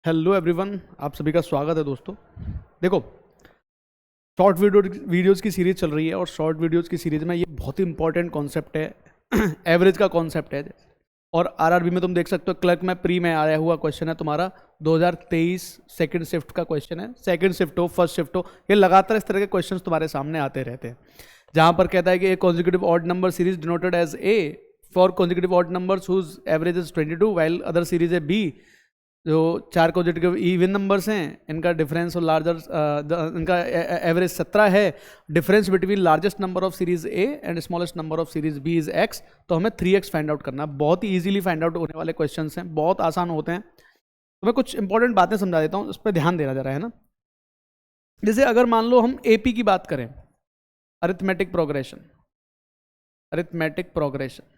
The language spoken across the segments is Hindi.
हेलो एवरीवन, आप सभी का स्वागत है दोस्तों। देखो, शॉर्ट वीडियोज़ की सीरीज़ चल रही है और शॉर्ट वीडियोज़ की सीरीज़ में ये बहुत ही इंपॉर्टेंट कॉन्सेप्ट है एवरेज का कॉन्सेप्ट है। और आरआरबी में तुम देख सकते हो, क्लर्क में प्री में आया हुआ क्वेश्चन है तुम्हारा 2023 सेकंड शिफ्ट का क्वेश्चन है। सेकंड शिफ्ट हो, फर्स्ट शिफ्ट हो, ये लगातार इस तरह के क्वेश्चंस तुम्हारे सामने आते रहते हैं, जहाँ पर कहता है कि a consecutive odd number series denoted as A for consecutive odd numbers whose average is 22 while other series है बी। जो चार कॉन्जिक्यूटिव इवन नंबर्स हैं, इनका डिफरेंस और लार्जर इनका एवरेज 17 है। Difference between largest number of series a and smallest number of series b is x. तो हमें 3x फाइंड आउट करना है। बहुत ही इजीली फाइंड आउट होने वाले क्वेश्चंस हैं, बहुत आसान होते हैं। तो मैं कुछ इंपॉर्टेंट बातें समझा देता हूँ, उस पर ध्यान देना जरा, है ना। जैसे अगर मान लो हम एपी की बात करें, arithmetic progression, arithmetic progression,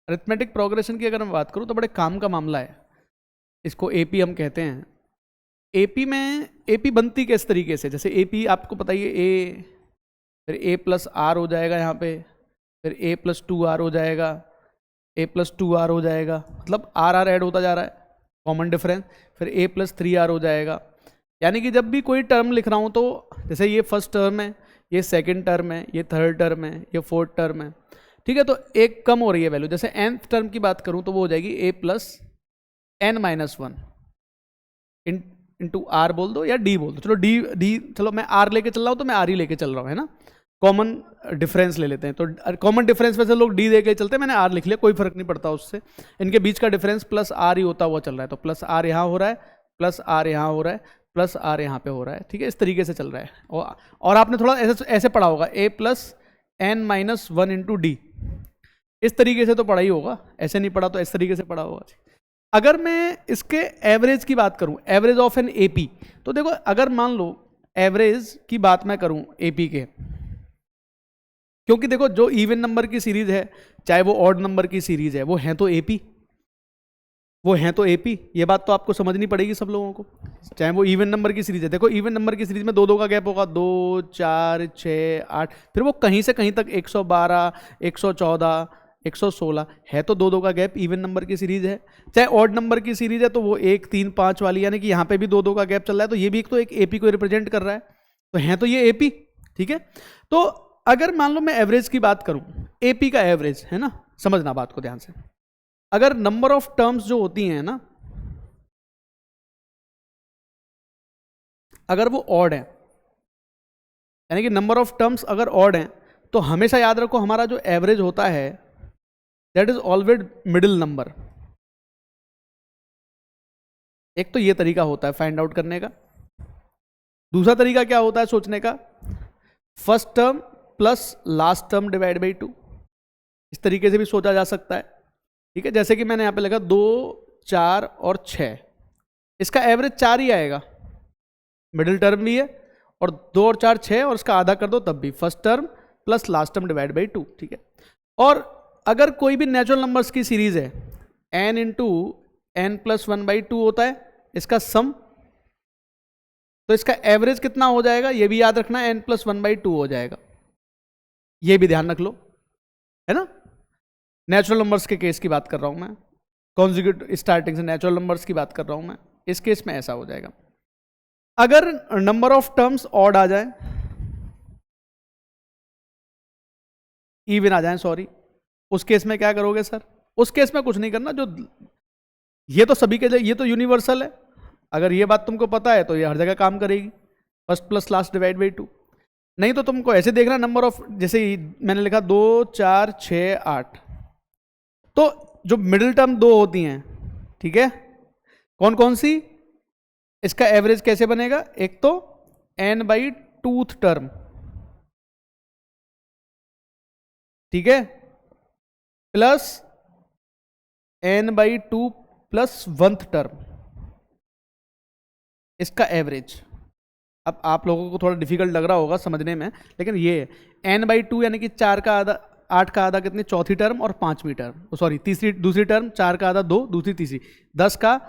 arithmetic progression की अगर मैं बात करूं तो बड़े काम का मामला है। इसको एपी हम कहते हैं। एपी में एपी बनती किस तरीके से, जैसे एपी आपको पता ही है, ए फिर ए प्लस आर हो जाएगा यहाँ पे, फिर ए प्लस 2r हो जाएगा, ए प्लस 2r हो जाएगा, मतलब आर आर ऐड होता जा रहा है, कॉमन डिफरेंस, फिर ए प्लस 3r हो जाएगा। यानी कि जब भी कोई टर्म लिख रहा हूँ तो जैसे ये फर्स्ट टर्म है, ये सेकेंड टर्म है, ये थर्ड टर्म है, ये फोर्थ टर्म है, ठीक है। तो एक कम हो रही है वैल्यू। जैसे nth टर्म की बात करूं तो वो हो जाएगी a plus n minus 1 into r बोल दो या d बोल दो। चलो डी चलो मैं r लेके चल रहा हूं तो मैं r ही लेके चल रहा हूं, है ना। कॉमन डिफरेंस ले लेते हैं, तो कॉमन डिफरेंस वैसे लोग d देके चलते हैं, मैंने r लिख लिया, कोई फर्क नहीं पड़ता उससे। इनके बीच का डिफरेंस प्लस r ही होता हुआ चल रहा है, तो प्लस r यहाँ हो रहा है, प्लस r यहाँ हो रहा है, प्लस r यहाँ पे हो रहा है, ठीक है। इस तरीके से चल रहा है। और आपने थोड़ा ऐसे पढ़ा होगा, a plus n minus 1 into D, इस तरीके से तो पढ़ा ही होगा, ऐसे नहीं पढ़ा तो इस तरीके से पढ़ा होगा। अगर मैं इसके एवरेज की बात करूं, एवरेज ऑफ एन एपी, तो देखो अगर मान लो एवरेज की बात मैं करूं एपी के, क्योंकि देखो जो इवन नंबर की सीरीज है चाहे वो ऑड नंबर की सीरीज है, वो है तो एपी, वो हैं तो एपी। ये बात तो आपको समझनी पड़ेगी सब लोगों को, चाहे वो इवन नंबर की सीरीज है। देखो इवन नंबर की सीरीज में दो का गैप होगा, 2 4 6 8, फिर वो कहीं से कहीं तक 112 114 116 है, तो दो का गैप इवन नंबर की सीरीज है। चाहे ऑड नंबर की सीरीज है तो वो 1 3 5 वाली, यानी कि यहाँ पे भी दो का गैप चल रहा है, तो ये भी तो एक एपी को रिप्रेजेंट कर रहा है, तो हैं तो ये एपी, ठीक है। तो अगर मान लो मैं एवरेज की बात करूं, एपी का एवरेज, है ना, समझना बात को ध्यान से। अगर नंबर ऑफ टर्म्स जो होती हैं ना, अगर वो ऑड है, यानी कि नंबर ऑफ टर्म्स अगर ऑड हैं, तो हमेशा याद रखो हमारा जो एवरेज होता है that is always middle number. एक तो ये तरीका होता है फाइंड आउट करने का। दूसरा तरीका क्या होता है सोचने का, first term plus last term divide by 2, इस तरीके से भी सोचा जा सकता है, ठीक है। जैसे कि मैंने यहाँ पे लिखा 2 4 और 6, इसका एवरेज 4 ही आएगा, मिडिल टर्म भी है, और 2 और 4 6, और इसका आधा कर दो तब भी first term plus last term divide by 2, ठीक है। और अगर कोई भी नेचुरल नंबर्स की सीरीज है, n इंटू एन प्लस 1/2 होता है इसका सम, तो इसका एवरेज कितना हो जाएगा ये भी याद रखना, n प्लस 1/2 हो जाएगा, ये भी ध्यान रख लो, है ना। नेचुरल नंबर्स के केस की बात कर रहा हूं मैं, कॉन्जुगेट स्टार्टिंग से नेचुरल नंबर्स की बात कर रहा हूं मैं, इस केस में ऐसा हो जाएगा। अगर नंबर ऑफ टर्म्स ऑड आ जाए, इवन आ जाए सॉरी, उस केस में क्या करोगे सर? उस केस में कुछ नहीं करना, जो ये तो सभी के लिए, ये तो यूनिवर्सल है, अगर ये बात तुमको पता है तो ये हर जगह काम करेगी, first plus last divide by 2। नहीं तो तुमको ऐसे देखना, नंबर ऑफ, जैसे मैंने लिखा 2 4 6 8, तो जो मिडिल टर्म 2 होती हैं, ठीक है, कौन कौन सी, इसका एवरेज कैसे बनेगा, एक तो n बाई 2th टर्म, ठीक है, plus n by 2 plus 1th term, इसका एवरेज। अब आप लोगों को थोड़ा डिफिकल्ट लग रहा होगा समझने में, लेकिन ये n बाई 2 यानी कि 4 का आधा, 8 का आधा कितनी, चौथी टर्म और 5वीं टर्म, सॉरी दूसरी टर्म, 4 का आधा 2, दूसरी तीसरी, 10 का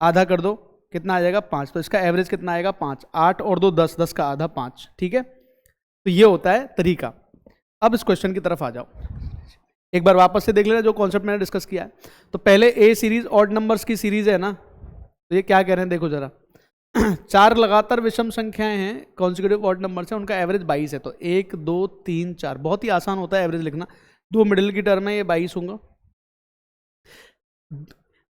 आधा कर दो कितना आ जाएगा 5, तो इसका एवरेज कितना आएगा 5, 8 और 2 10, 10 का आधा 5, ठीक है। तो ये होता है तरीका। अब इस क्वेश्चन की तरफ आ जाओ। एक बार वापस से देख लेना जो कॉन्सेप्ट मैंने डिस्कस किया है। तो पहले ए सीरीज ऑड नंबर्स की सीरीज है ना, तो ये क्या कह रहे हैं देखो जरा। 4 लगातार विषम संख्याएं हैं, कॉन्सिक्यूटिव ऑड नंबर्स हैं, उनका एवरेज 22 है। तो 1 2 3 4, बहुत ही आसान होता है एवरेज लिखना। 2 मिडिल की टर्म है, ये 22 होगा।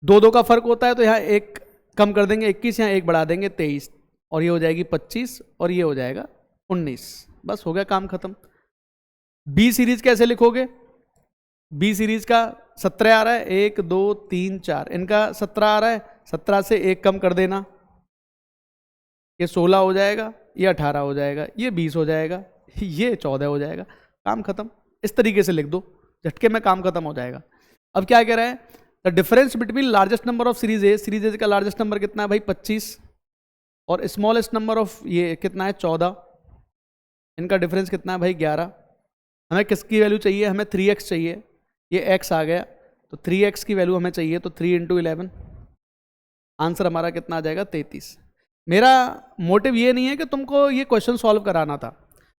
2 का फर्क होता है, तो यहाँ 1 कम कर देंगे 21, यहाँ 1 बढ़ा देंगे 23, और ये हो जाएगी 25 और ये हो जाएगा 19। बस हो गया काम खत्म। बी सीरीज कैसे लिखोगे? बी सीरीज का 17 आ रहा है, 1 2 3 4, इनका 17 आ रहा है, 17 से 1 कम कर देना, ये 16 हो जाएगा, ये 18 हो जाएगा, ये 20 हो जाएगा, ये 14 हो जाएगा, काम खत्म। इस तरीके से लिख दो, झटके में काम खत्म हो जाएगा। अब क्या कह रहा है? The difference between largest number of series A, series A का लार्जेस्ट नंबर कितना है भाई 25, और स्मॉलेस्ट नंबर ऑफ ये कितना है 14, इनका डिफरेंस कितना है भाई 11। हमें किसकी वैल्यू चाहिए? हमें 3x चाहिए, ये x आ गया, तो 3x की वैल्यू हमें चाहिए, तो 3 × 11, आंसर हमारा कितना आ जाएगा 33। मेरा मोटिव ये नहीं है कि तुमको ये क्वेश्चन सॉल्व कराना था,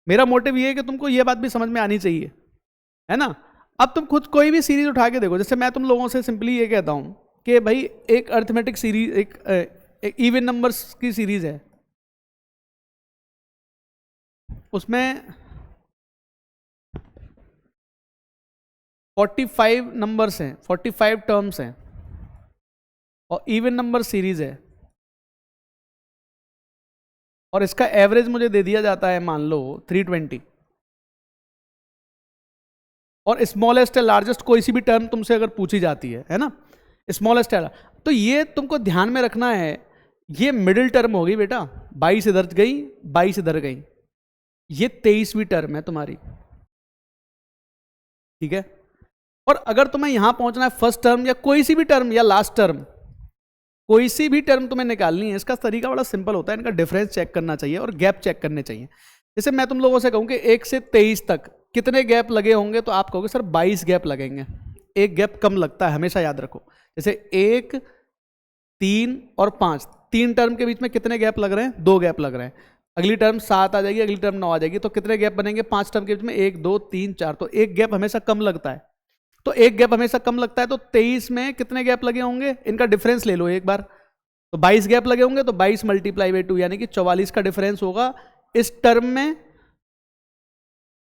मेरा मोटिव ये है कि तुमको ये बात भी समझ में आनी चाहिए, है ना। अब तुम खुद कोई भी सीरीज उठा के देखो, जैसे मैं तुम लोगों से सिंपली ये कहता हूँ कि भाई एक अरिथमेटिक सीरीज, एक इवन नंबर्स की सीरीज है, उसमें 45 नंबर्स हैं, 45 टर्म्स हैं, और इवन नंबर सीरीज है, और इसका एवरेज मुझे दे दिया जाता है मान लो 320, और स्मॉलेस्ट या लार्जेस्ट कोई सी भी टर्म तुमसे अगर पूछी जाती है ना, स्मॉलेस्ट है, तो ये तुमको ध्यान में रखना है, ये मिडिल टर्म होगी बेटा, 22 इधर गई 22 इधर गई, ये 23वीं टर्म है तुम्हारी, ठीक है। और अगर तुम्हें यहां पहुंचना है फर्स्ट टर्म या कोई सी भी टर्म या लास्ट टर्म, कोई सी भी टर्म तुम्हें निकालनी है, इसका तरीका बड़ा सिंपल होता है, इनका डिफरेंस चेक करना चाहिए और गैप चेक करने चाहिए। जैसे मैं तुम लोगों से कहूं कि 1 से 23 तक कितने गैप लगे होंगे, तो आप कहोगे सर 22 गैप लगेंगे, एक गैप कम लगता है, हमेशा याद रखो। जैसे 1 3 और 5, 3 टर्म के बीच में कितने गैप लग रहे हैं? 2 गैप लग रहे हैं। अगली टर्म 7 आ जाएगी, अगली टर्म 9 आ जाएगी, तो कितने गैप बनेंगे? 5 टर्म के बीच में 1 2 3 4, तो एक गैप हमेशा कम लगता है। तो एक गैप हमेशा कम लगता है, तो 23 में कितने गैप लगे होंगे? इनका डिफरेंस ले लो एक बार, तो 22 गैप लगे होंगे, तो 22 × 2 यानी कि 44 का डिफरेंस होगा इस टर्म में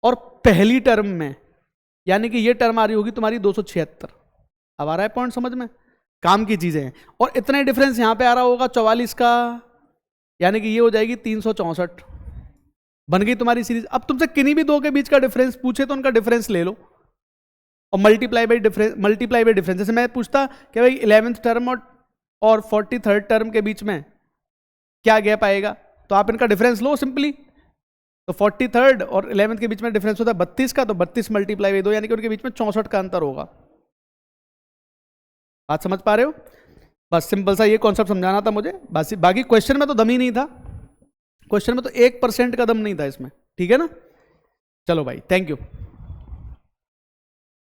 और पहली टर्म में, यानी कि ये टर्म आ रही होगी तुम्हारी 276। अब आ रहा है पॉइंट समझ में? काम की चीजें हैं। और इतने डिफरेंस यहां पे आ रहा होगा 44 का, यानी कि ये हो जाएगी 364, बन गई तुम्हारी सीरीज। अब तुमसे किन्हीं भी दो के बीच का डिफरेंस पूछे तो उनका डिफरेंस ले लो और मल्टीप्लाई बाई डिफरेंस। जैसे मैं पूछता कि भाई 11th टर्म और 43rd टर्म के बीच में क्या गैप आएगा, तो आप इनका डिफरेंस लो सिंपली। तो 43rd और 11th के बीच में डिफरेंस होता है 32 का, तो 32 × 2 यानी कि उनके बीच में 64 का अंतर होगा। बात समझ पा रहे हो? बस सिंपल सा ये कॉन्सेप्ट समझाना था मुझे, बस। बाकी क्वेश्चन में तो दम ही नहीं था, क्वेश्चन में तो 1% का दम नहीं था इसमें, ठीक है ना। चलो भाई, थैंक यू।